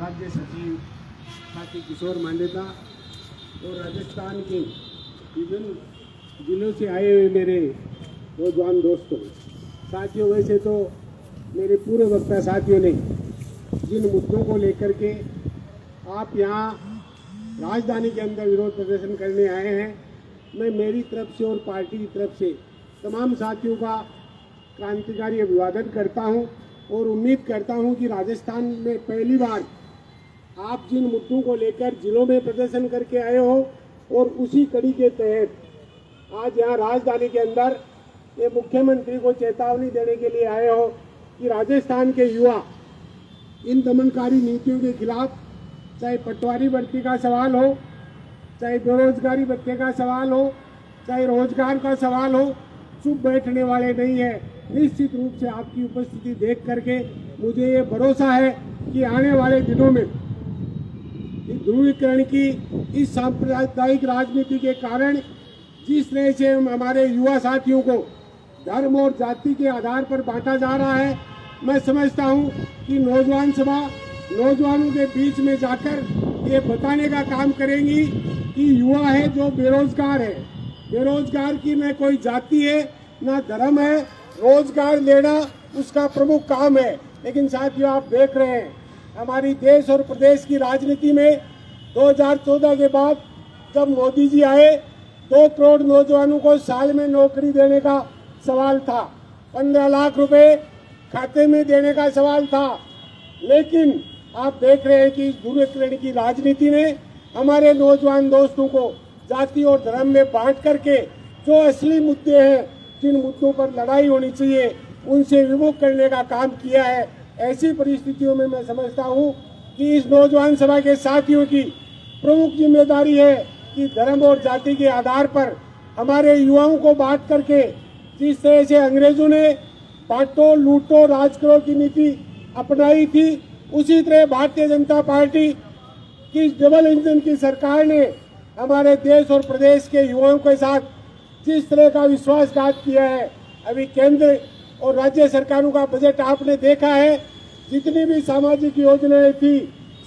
खाद्य सचिव साथी किशोर मांडेता और राजस्थान के विभिन्न जिलों से आए हुए मेरे नौजवान दोस्तों, साथियों, वैसे तो मेरे पूरे वक्ता साथियों ने जिन मुद्दों को लेकर के आप यहाँ राजधानी के अंदर विरोध प्रदर्शन करने आए हैं, मैं मेरी तरफ से और पार्टी की तरफ से तमाम साथियों का क्रांतिकारी अभिवादन करता हूं और उम्मीद करता हूं कि राजस्थान में पहली बार आप जिन मुद्दों को लेकर जिलों में प्रदर्शन करके आए हो और उसी कड़ी के तहत आज यहाँ राजधानी के अंदर ये मुख्यमंत्री को चेतावनी देने के लिए आए हो कि राजस्थान के युवा इन दमनकारी नीतियों के खिलाफ, चाहे पटवारी भर्ती का सवाल हो, चाहे बेरोजगारी भत्ते का सवाल हो, चाहे रोजगार का सवाल हो, चुप बैठने वाले नहीं है। निश्चित रूप से आपकी उपस्थिति देख करके मुझे ये भरोसा है कि आने वाले दिनों में ध्रुवीकरण की इस सांप्रदायिक राजनीति के कारण जिस तरह से हमारे युवा साथियों को धर्म और जाति के आधार पर बांटा जा रहा है, मैं समझता हूं कि नौजवान सभा नौजवानों के बीच में जाकर ये बताने का काम करेंगी कि युवा है जो बेरोजगार है, बेरोजगार की न कोई जाति है न धर्म है, रोजगार लेना उसका प्रमुख काम है। लेकिन साथियों, आप देख रहे हैं हमारी देश और प्रदेश की राजनीति में 2014 के बाद जब मोदी जी आए 2 करोड़ नौजवानों को साल में नौकरी देने का सवाल था, 15 लाख रुपए खाते में देने का सवाल था। लेकिन आप देख रहे हैं कि इस ध्रुवीकरण की राजनीति ने हमारे नौजवान दोस्तों को जाति और धर्म में बांट करके जो असली मुद्दे हैं, जिन मुद्दों पर लड़ाई होनी चाहिए, उनसे विमुख करने का काम किया है। ऐसी परिस्थितियों में मैं समझता हूं कि इस नौजवान सभा के साथियों की प्रमुख जिम्मेदारी है कि धर्म और जाति के आधार पर हमारे युवाओं को बांट करके, जिस तरह से अंग्रेजों ने बांटो लूटो राज करो की नीति अपनाई थी, उसी तरह भारतीय जनता पार्टी की डबल इंजन की सरकार ने हमारे देश और प्रदेश के युवाओं के साथ जिस तरह का विश्वासघात किया है। अभी केंद्र और राज्य सरकारों का बजट आपने देखा है, जितनी भी सामाजिक योजनाएं थी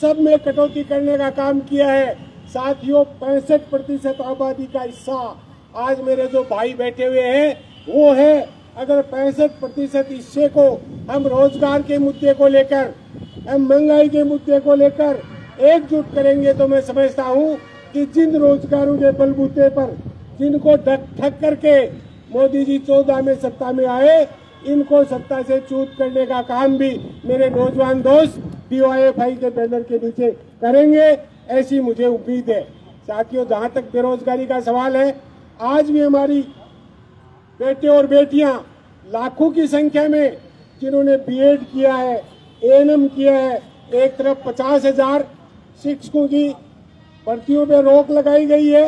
सब में कटौती करने का काम किया है। साथियों, 65% आबादी का हिस्सा आज मेरे जो भाई बैठे हुए हैं वो है। अगर 65% हिस्से को हम रोजगार के मुद्दे को लेकर, हम महंगाई के मुद्दे को लेकर एकजुट करेंगे तो मैं समझता हूं कि जिन रोजगारों के बलबूते पर जिनको ठग करके मोदी जी 14 में सत्ता में आए, इनको सत्ता से च्यूत करने का काम भी मेरे नौजवान दोस्त DYFI के बैनर के नीचे करेंगे, ऐसी मुझे उम्मीद है। साथियों, जहां तक बेरोजगारी का सवाल है, आज भी हमारी बेटे और बेटियां लाखों की संख्या में जिन्होंने BEd किया है, ANM किया है, एक तरफ 50,000 शिक्षकों की भर्तियों पे रोक लगाई गई है,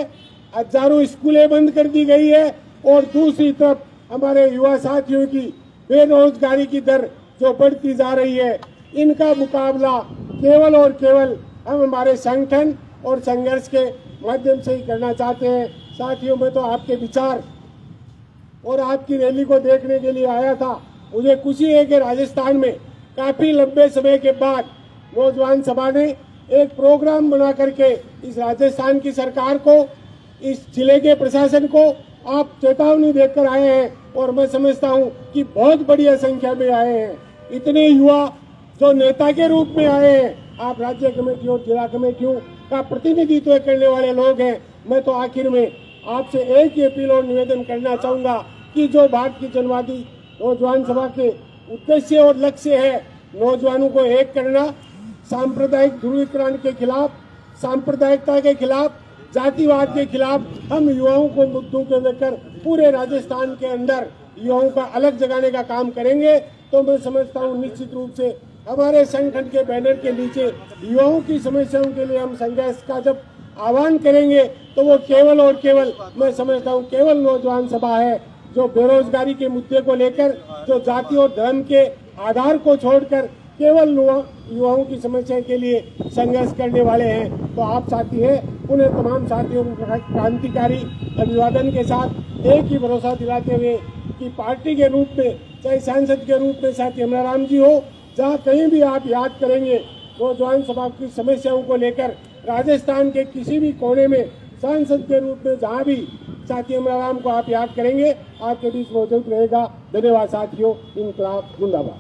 हजारों स्कूलें बंद कर दी गई है, और दूसरी तरफ हमारे युवा साथियों की बेरोजगारी की दर जो बढ़ती जा रही है, इनका मुकाबला केवल और केवल हम हमारे संगठन और संघर्ष के माध्यम से ही करना चाहते हैं। साथियों, मैं तो आपके विचार और आपकी रैली को देखने के लिए आया था। मुझे खुशी है कि राजस्थान में काफी लंबे समय के बाद नौजवान सभा ने एक प्रोग्राम बना करके इस राजस्थान की सरकार को, इस जिले के प्रशासन को आप चेतावनी देकर आए हैं, और मैं समझता हूं कि बहुत बढ़िया संख्या में आए हैं। इतने युवा जो नेता के रूप में आए हैं, आप राज्य कमेटी और जिला कमेटियों का प्रतिनिधित्व करने वाले लोग हैं। मैं तो आखिर में आपसे एक ही अपील और निवेदन करना चाहूंगा कि जो भारतीय जनवादी नौजवान सभा के उद्देश्य और लक्ष्य है, नौजवानों को एक करना, सांप्रदायिक ध्रुवीकरण के खिलाफ, सांप्रदायिकता के खिलाफ, जातिवाद के खिलाफ हम युवाओं को मुद्दों को लेकर पूरे राजस्थान के अंदर युवाओं का अलग जगाने का काम करेंगे, तो मैं समझता हूं निश्चित रूप से हमारे संगठन के बैनर के नीचे युवाओं की समस्याओं के लिए हम संघर्ष का जब आह्वान करेंगे तो वो केवल और केवल, मैं समझता हूं, केवल नौजवान सभा है जो बेरोजगारी के मुद्दे को लेकर, जो जाति और धर्म के आधार को छोड़कर केवल युवाओं की समस्या के लिए संघर्ष करने वाले हैं। तो आप साथी हैं, उन्हें तमाम साथियों को क्रांतिकारी अभिवादन के साथ एक ही भरोसा दिलाते हुए कि पार्टी के रूप में, चाहे सांसद के रूप में साथी अमराराम जी हो, जहाँ कहीं भी आप याद करेंगे नौजवान सभा की समस्याओं को लेकर राजस्थान के किसी भी कोने में सांसद के रूप में जहां भी साथी अमराराम को आप याद करेंगे, आपके बीच मौजूद रहेगा। धन्यवाद साथियों। इनकलाब जिंदाबाद।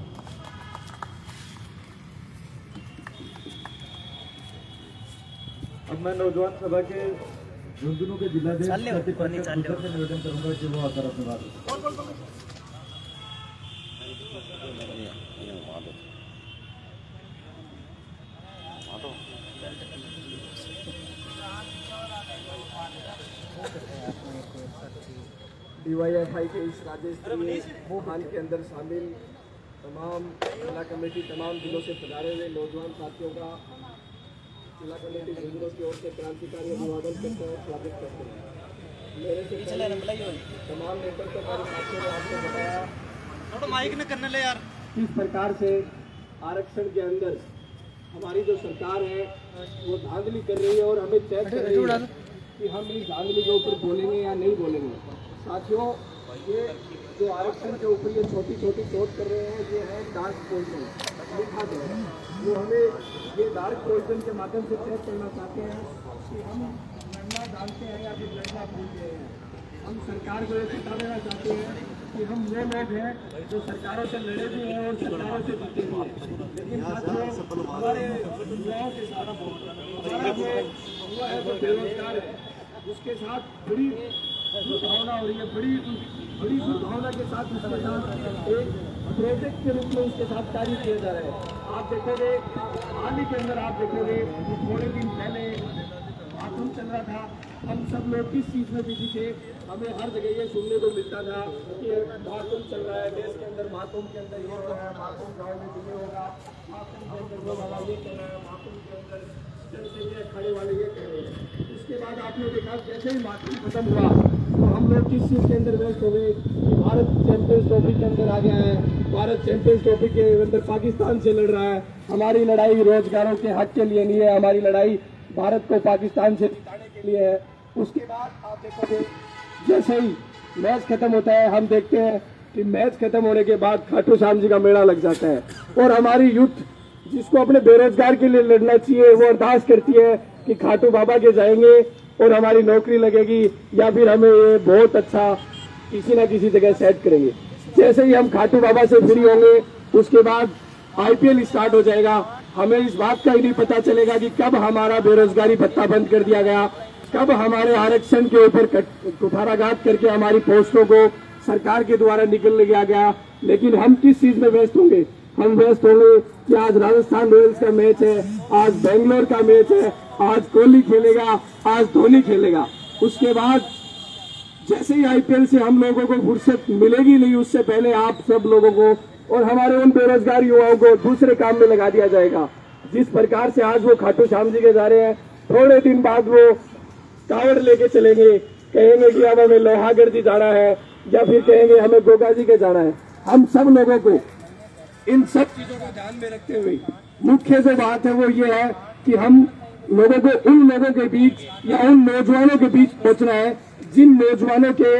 अब मैं नौजवान सभा के झुंझुनू के जिलाध्यक्ष से निवेदन करूंगा कि वो आकर अपनी बात DYFI के इस राज्य स्तरीय मुहिम के अंदर शामिल तमाम जिला कमेटी तमाम जिलों से पधारे हुए नौजवान साथियों का जिला कमेटी झुंझुनू की ओर से क्रांतिकारी अभिवादन करते हैं, स्वागत करते हैं। मेरे से तमाम नेतृत्वकारी साथियों ने आपको बताया किस प्रकार से आरक्षण के अंदर हमारी जो सरकार है वो धांधली कर रही है और हमें चेक कर रही है कि हम इस धांधली के ऊपर बोलेंगे या नहीं बोलेंगे। साथियों, ये जो आरक्षण के ऊपर ये छोटी छोटी चोट कर रहे हैं, ये है डार्क पॉइजन, मीठा जो है वो हमें ये डार्क पॉइजन के माध्यम से चेक करना चाहते हैं कि हम लड़ना जानते हैं या फिर लड़ना भूलते हैं। हम सरकार को ये बता देना चाहते हैं कि हम वो लोग हैं जो सरकारों से लड़े भी हैं और सरकारों से जीते भी हैं, लेकिन साथियों हमारे युवाओं के साथ हमारा जो युवा है वो बेरोजगार है, उसके साथ बड़ी दुर्भावना हो रही है, बड़ी दुर्भावना के साथ उसके साथ एक प्रोजेक्ट के रूप में उसके साथ कार्य किया जा रहा है। आप देखोगे हाल ही के अंदर आप देखोगे थोड़े दिन पहले मातूम चल रहा था, हम सब लोग किस चीज़ में बिजी थे, हमें हर जगह ये सुनने को मिलता था कि मातूम चल रहा है देश के अंदर, मातूम के अंदर ये हो रहा है, मातूम गाँव में दिल्ली होगा, मातूम के अंदर वो वाला ये कह रहा है, मातूम के अंदर जैसे ये खड़े वाले ये कह रहे हैं। उसके बाद आपने देखा जैसे ही मातूम खत्म हुआ तो हम लोग किस चीज़ के अंदर व्यस्त हो गए कि भारत चैंपियंस ट्रॉफी के अंदर आ गया है, भारत चैंपियंस ट्रॉफी के अंदर पाकिस्तान से लड़ रहा है। हमारी लड़ाई रोजगारों के हक के लिए नहीं है, हमारी लड़ाई भारत को पाकिस्तान से जिताने के लिए है। उसके बाद आप देखोगे जैसे ही मैच खत्म होता है, हम देखते हैं कि मैच खत्म होने के बाद खाटू श्याम जी का मेला लग जाता है और हमारी यूथ जिसको अपने बेरोजगार के लिए लड़ना चाहिए वो अरदास करती है कि खाटू बाबा के जाएंगे और हमारी नौकरी लगेगी या फिर हमें ये बहुत अच्छा किसी ना किसी जगह सेट करेंगे। जैसे ही हम खाटू बाबा से फ्री होंगे उसके बाद IPL स्टार्ट हो जाएगा। हमें इस बात का ही नहीं पता चलेगा कि कब हमारा बेरोजगारी भत्ता बंद कर दिया गया, कब हमारे आरक्षण के ऊपर कुठाराघात करके हमारी पोस्टों को सरकार के द्वारा निकल लिया गया। लेकिन हम किस चीज में व्यस्त होंगे? हम व्यस्त होंगे कि आज राजस्थान रॉयल्स का मैच है, आज बेंगलोर का मैच है, आज कोहली खेलेगा, आज धोनी खेलेगा। उसके बाद जैसे ही IPL से हम लोगों को फुर्सत मिलेगी नहीं, उससे पहले आप सब लोगों को और हमारे उन बेरोजगार युवाओं को दूसरे काम में लगा दिया जाएगा। जिस प्रकार से आज वो खाटू श्याम जी के जा रहे हैं, थोड़े दिन बाद वो कावड़ लेके चलेंगे, कहेंगे कि अब हमें लोहागढ़ जी जाना है या फिर कहेंगे हमें गोगा जी के जाना है। हम सब लोगों को इन सब चीजों को ध्यान में रखते हुए मुख्य जो बात है वो ये है कि हम लोगों को उन लोगों के बीच या उन नौजवानों के बीच पहुंचना है जिन नौजवानों के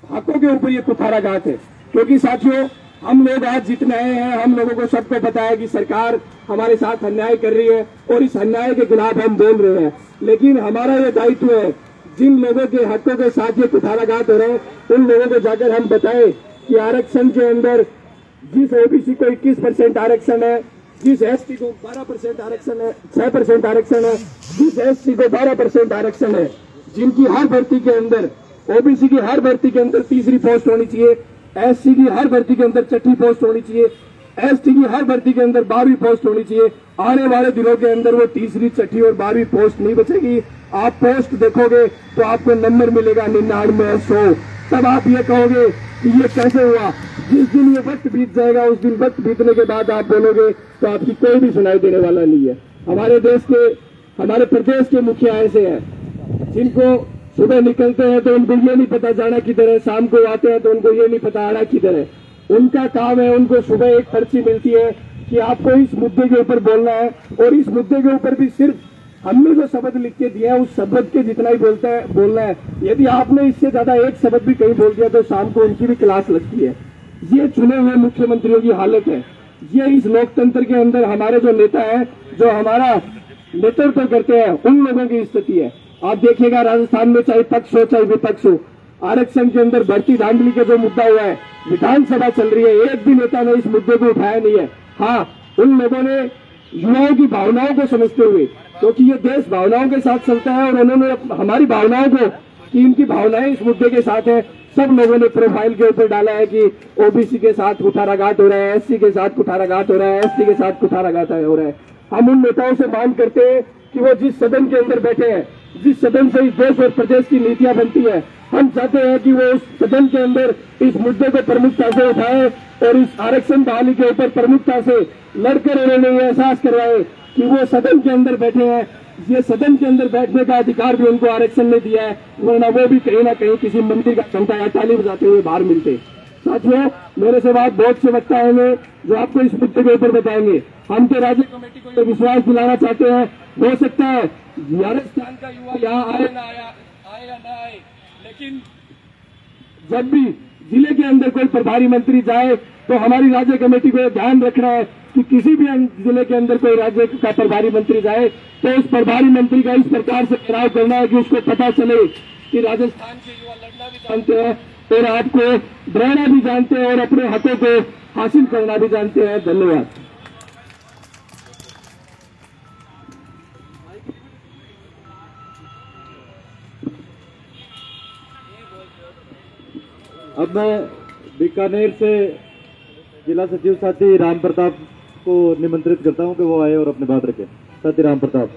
हाथों के ऊपर ये कुठाराघात है। क्योंकि साथियों, हम लोग आज जितने आए हैं, हम लोगों को सबको पता है कि सरकार हमारे साथ अन्याय कर रही है और इस अन्याय के खिलाफ हम बोल रहे हैं। लेकिन हमारा ये दायित्व है जिन लोगों के हकों के साथ ये कुठाराघात हो रहे हैं उन लोगों को जाकर हम बताएं कि आरक्षण के अंदर जिस OBC को 21% आरक्षण है, जिस ST को 12% आरक्षण है, 6% आरक्षण है, जिस SC को 12% आरक्षण है, जिनकी हर भर्ती के अंदर OBC की हर भर्ती के अंदर तीसरी पोस्ट होनी चाहिए, SC की हर भर्ती के अंदर छठी पोस्ट होनी चाहिए, ST की हर भर्ती के अंदर 12वीं पोस्ट होनी चाहिए। आने वाले दिनों के अंदर वो तीसरी, छठी और 12वीं पोस्ट नहीं बचेगी। आप पोस्ट देखोगे तो आपको नंबर मिलेगा 99, 100। तब आप ये कहोगे कि ये कैसे हुआ। जिस दिन ये वक्त बीत जाएगा, उस दिन वक्त बीतने के बाद आप बोलोगे तो आपकी कोई भी सुनाई देने वाला नहीं है। हमारे प्रदेश के मुखिया ऐसे हैं जिनको सुबह निकलते हैं तो उनको ये नहीं पता जाना किधर है, शाम को आते हैं तो उनको ये नहीं पता आना किधर है। उनका काम है, उनको सुबह एक पर्ची मिलती है कि आपको इस मुद्दे के ऊपर बोलना है और इस मुद्दे के ऊपर भी सिर्फ हमने जो शब्द लिख के दिया है उस शब्द के जितना ही बोलना है। यदि आपने इससे ज्यादा एक शब्द भी कहीं बोल दिया तो शाम को उनकी भी क्लास लगती है। ये चुने हुए मुख्यमंत्रियों की हालत है। ये इस लोकतंत्र के अंदर हमारे जो नेता है, जो हमारा नेतृत्व करते हैं, उन लोगों की स्थिति है। आप देखिएगा राजस्थान में चाहे पक्ष हो चाहे विपक्ष हो, आरक्षण के अंदर भर्ती धांधली का जो मुद्दा हुआ है, विधानसभा चल रही है, एक भी नेता ने इस मुद्दे को उठाया नहीं है। हाँ, उन लोगों ने युवाओं की भावनाओं को समझते हुए, क्योंकि ये देश भावनाओं के साथ चलता है, और उन्होंने हमारी भावनाओं को, कि इनकी भावनाएं इस मुद्दे के साथ है, सब लोगों ने प्रोफाइल के ऊपर डाला है कि ओबीसी के साथ कुठाराघात हो रहा है, एससी के साथ कुठाराघात हो रहा है, एसटी के साथ कुठाराघात हो रहा है। हम उन नेताओं से मांग करते हैं कि वो जिस सदन के अंदर बैठे हैं, जिस सदन से इस देश और प्रदेश की नीतियां बनती है, हम चाहते हैं कि वो उस सदन के अंदर इस मुद्दे को प्रमुखता से उठाए और इस आरक्षण बहाली के ऊपर प्रमुखता से लड़कर उन्होंने ये एहसास करवाए कि वो सदन के अंदर बैठे हैं। ये सदन के अंदर बैठने का अधिकार भी उनको आरक्षण ने दिया है, वरना वो भी कहीं ना कहीं किसी मंदिर का घंटा या ताली बजाते हुए बाहर मिलते। साथियों, मेरे से बात बहुत से वक्ता होंगे जो आपको इस मुद्दे के ऊपर बताएंगे। हम तो राज्य कमेटी को ये विश्वास दिलाना चाहते हैं, हो सकता है राजस्थान का युवा यहाँ आए या ना आए, लेकिन जब भी जिले के अंदर कोई प्रभारी मंत्री जाए तो हमारी राज्य कमेटी को ध्यान रखना है कि किसी भी जिले के अंदर कोई राज्य का प्रभारी मंत्री जाए तो उस प्रभारी मंत्री का इस प्रकार से घेराव करना है कि उसको पता चले कि राजस्थान के युवा लड़ना भी जानते हैं और आपको डराना भी जानते हैं और अपने हकों को हासिल करना भी जानते हैं। धन्यवाद। अब मैं बीकानेर से जिला सचिव साथी राम प्रताप को निमंत्रित करता हूं कि वो आए और अपनी बात रखें। साथी राम प्रताप।